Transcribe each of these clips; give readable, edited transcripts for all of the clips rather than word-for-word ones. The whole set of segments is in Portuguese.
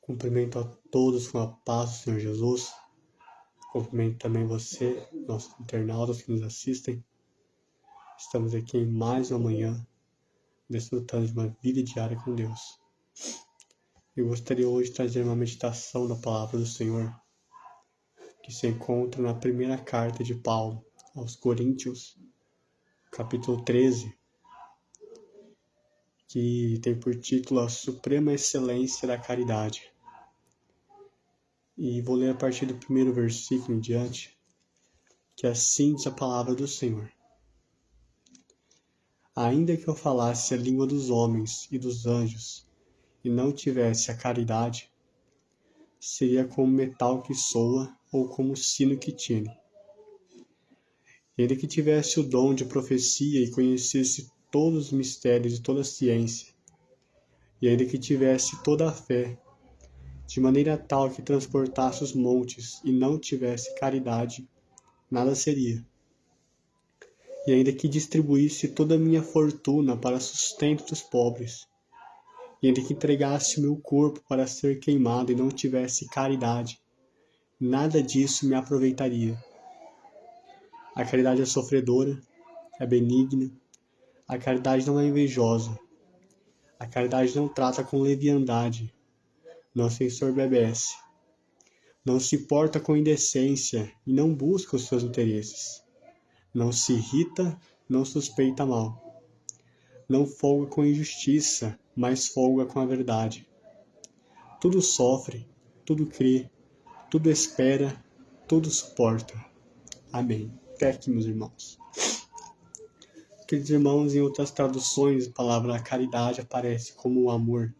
Cumprimento a todos com a paz do Senhor Jesus. Cumprimento também você, nossos internautas que nos assistem. Estamos aqui em mais uma manhã, desfrutando de uma vida diária com Deus. Eu gostaria hoje de trazer uma meditação da Palavra do Senhor, que se encontra na primeira carta de Paulo aos Coríntios, capítulo 13, que tem por título A Suprema Excelência da Caridade. E vou ler a partir do primeiro versículo em diante, que assim diz a palavra do Senhor. Ainda que eu falasse a língua dos homens e dos anjos, e não tivesse a caridade, seria como metal que soa ou como sino que tine. E ainda que tivesse o dom de profecia e conhecesse todos os mistérios e toda a ciência, e ainda que tivesse toda a fé, de maneira tal que transportasse os montes e não tivesse caridade, nada seria. E ainda que distribuísse toda a minha fortuna para sustento dos pobres, e ainda que entregasse o meu corpo para ser queimado e não tivesse caridade, nada disso me aproveitaria. A caridade é sofredora, é benigna, a caridade não é invejosa, a caridade não trata com leviandade, não se ensoberbece, não se porta com indecência e não busca os seus interesses, não se irrita, não suspeita mal, não folga com injustiça, mas folga com a verdade. Tudo sofre, tudo crê, tudo espera, tudo suporta. Amém. Até aqui, meus irmãos. Queridos irmãos, em outras traduções, a palavra caridade aparece como o amor.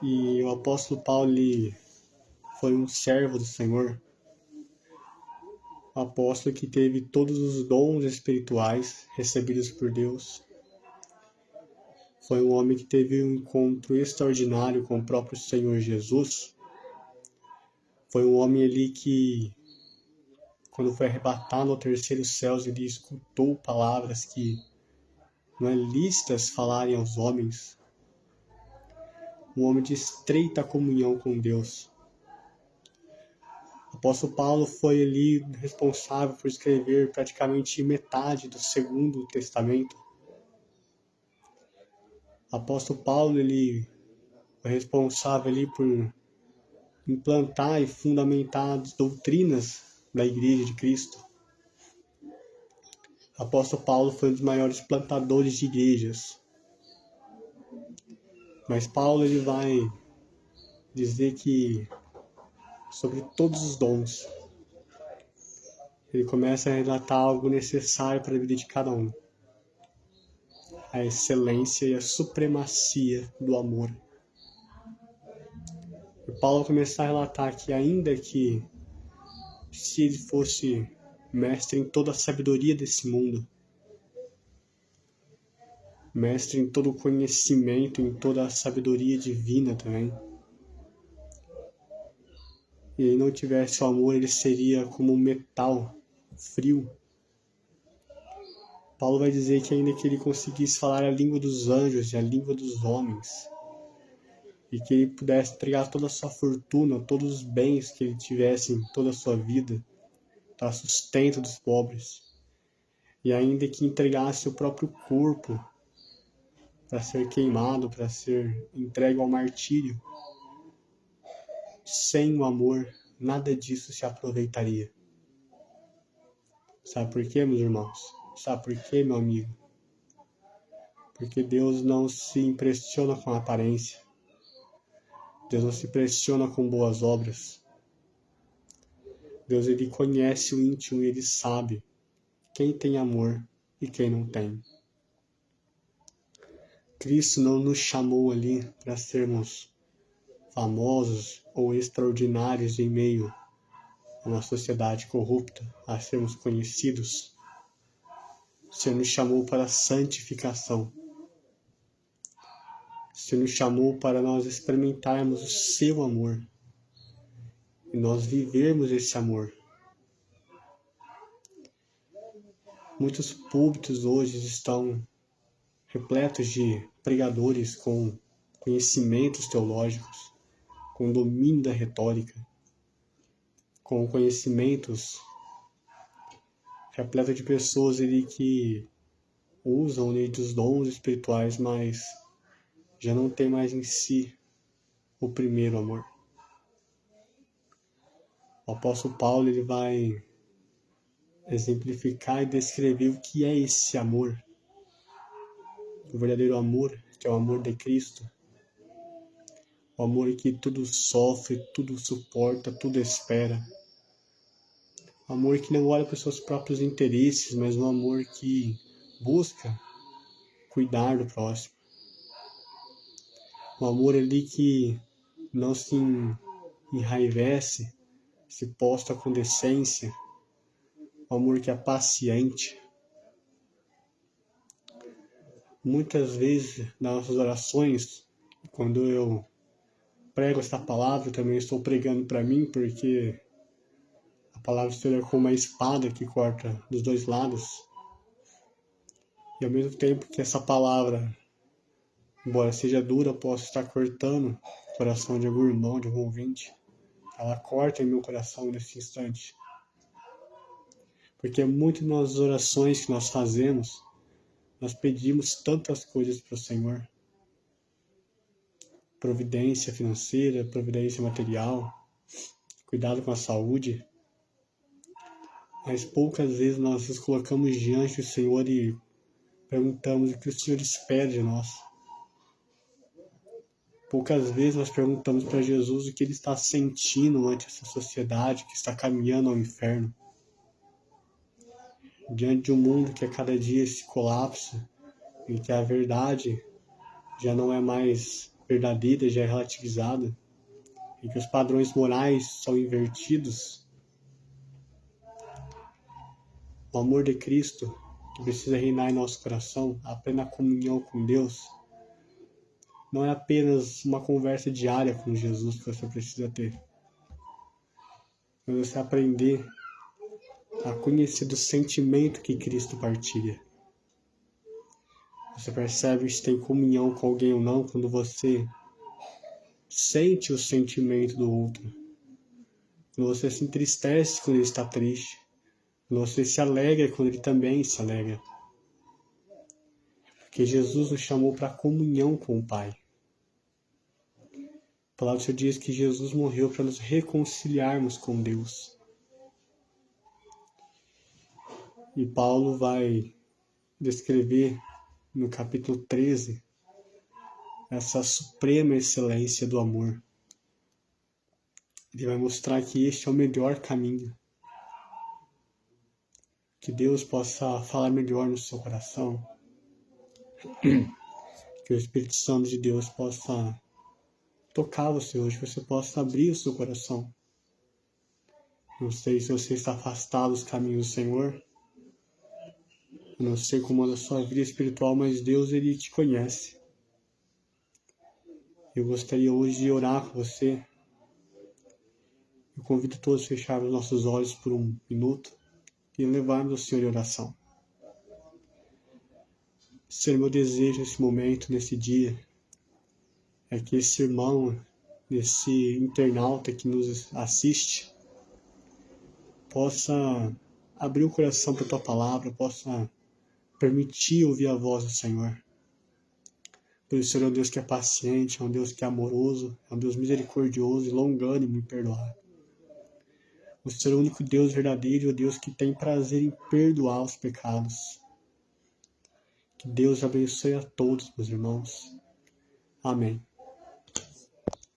E o apóstolo Paulo foi um servo do Senhor, um apóstolo que teve todos os dons espirituais recebidos por Deus. Foi um homem que teve um encontro extraordinário com o próprio Senhor Jesus. Foi um homem ali que, quando foi arrebatado ao terceiro céu, ele escutou palavras que não é lícitas falarem aos homens. Um homem de estreita comunhão com Deus. O apóstolo Paulo foi ali responsável por escrever praticamente metade do Segundo Testamento. O apóstolo Paulo foi responsável ali por implantar e fundamentar as doutrinas da Igreja de Cristo. O apóstolo Paulo foi um dos maiores plantadores de igrejas. Mas Paulo vai dizer que sobre todos os dons, ele começa a relatar algo necessário para a vida de cada um. A excelência e a supremacia do amor. E Paulo começa a relatar que ainda que se ele fosse mestre em toda a sabedoria desse mundo, mestre em todo o conhecimento, em toda a sabedoria divina também, e ele não tivesse o amor, ele seria como um metal frio. Paulo vai dizer que ainda que ele conseguisse falar a língua dos anjos e a língua dos homens, e que ele pudesse entregar toda a sua fortuna, todos os bens que ele tivesse em toda a sua vida, para sustento dos pobres, e ainda que entregasse o próprio corpo para ser queimado, para ser entregue ao martírio, sem o amor, nada disso se aproveitaria. Sabe por quê, meus irmãos? Sabe por quê, meu amigo? Porque Deus não se impressiona com a aparência. Deus não se impressiona com boas obras. Deus, ele conhece o íntimo e ele sabe quem tem amor e quem não tem. Cristo não nos chamou ali para sermos famosos ou extraordinários em meio a uma sociedade corrupta, a sermos conhecidos. O Senhor nos chamou para a santificação. O Senhor nos chamou para nós experimentarmos o seu amor e nós vivermos esse amor. Muitos púlpitos hoje estão repletos de pregadores com conhecimentos teológicos, com domínio da retórica, com conhecimentos repleto de pessoas que usam dos dons espirituais, mas já não tem mais em si o primeiro amor. O apóstolo Paulo ele vai exemplificar e descrever o que é esse amor, o verdadeiro amor, que é o amor de Cristo, o amor que tudo sofre, tudo suporta, tudo espera, o amor que não olha para os seus próprios interesses, mas um amor que busca cuidar do próximo, um amor ali que não se enraivece, se posta com decência, um amor que é paciente. Muitas vezes, nas nossas orações, quando eu prego esta palavra, eu também estou pregando para mim, porque a palavra é como uma espada que corta dos dois lados. E ao mesmo tempo que essa palavra, embora seja dura, possa estar cortando o coração de algum irmão, de algum ouvinte. Ela corta em meu coração nesse instante. Porque muito nas orações que nós fazemos, nós pedimos tantas coisas para o Senhor. Providência financeira, providência material, cuidado com a saúde. Mas poucas vezes nós nos colocamos diante do Senhor e perguntamos o que o Senhor espera de nós. Poucas vezes nós perguntamos para Jesus o que ele está sentindo ante essa sociedade que está caminhando ao inferno. Diante de um mundo que a cada dia se colapsa, em que a verdade já não é mais verdadeira, já é relativizada, em que os padrões morais são invertidos, o amor de Cristo, que precisa reinar em nosso coração, a plena comunhão com Deus, não é apenas uma conversa diária com Jesus que você precisa ter, mas você aprender a conhecer do sentimento que Cristo partilha. Você percebe se tem comunhão com alguém ou não quando você sente o sentimento do outro. Quando você se entristece quando ele está triste. Quando você se alegra quando ele também se alegra. Porque Jesus nos chamou para a comunhão com o Pai. A palavra do Senhor diz que Jesus morreu para nos reconciliarmos com Deus. E Paulo vai descrever no capítulo 13 essa suprema excelência do amor. Ele vai mostrar que este é o melhor caminho. Que Deus possa falar melhor no seu coração. Que o Espírito Santo de Deus possa tocar você hoje, que você possa abrir o seu coração. Não sei se você está afastado dos caminhos do Senhor. Eu não sei como anda a sua vida espiritual, mas Deus, Ele te conhece. Eu gostaria hoje de orar com você. Eu convido todos a fechar os nossos olhos por um minuto e levarmos ao Senhor em oração. Senhor, meu desejo nesse momento, nesse dia, é que esse irmão, esse internauta que nos assiste, possa abrir o coração para a Tua palavra, possa permitir ouvir a voz do Senhor. Pois o Senhor é um Deus que é paciente, é um Deus que é amoroso, é um Deus misericordioso e longânimo em perdoar. O Senhor é o único Deus verdadeiro, o Deus que tem prazer em perdoar os pecados. Que Deus abençoe a todos, meus irmãos. Amém.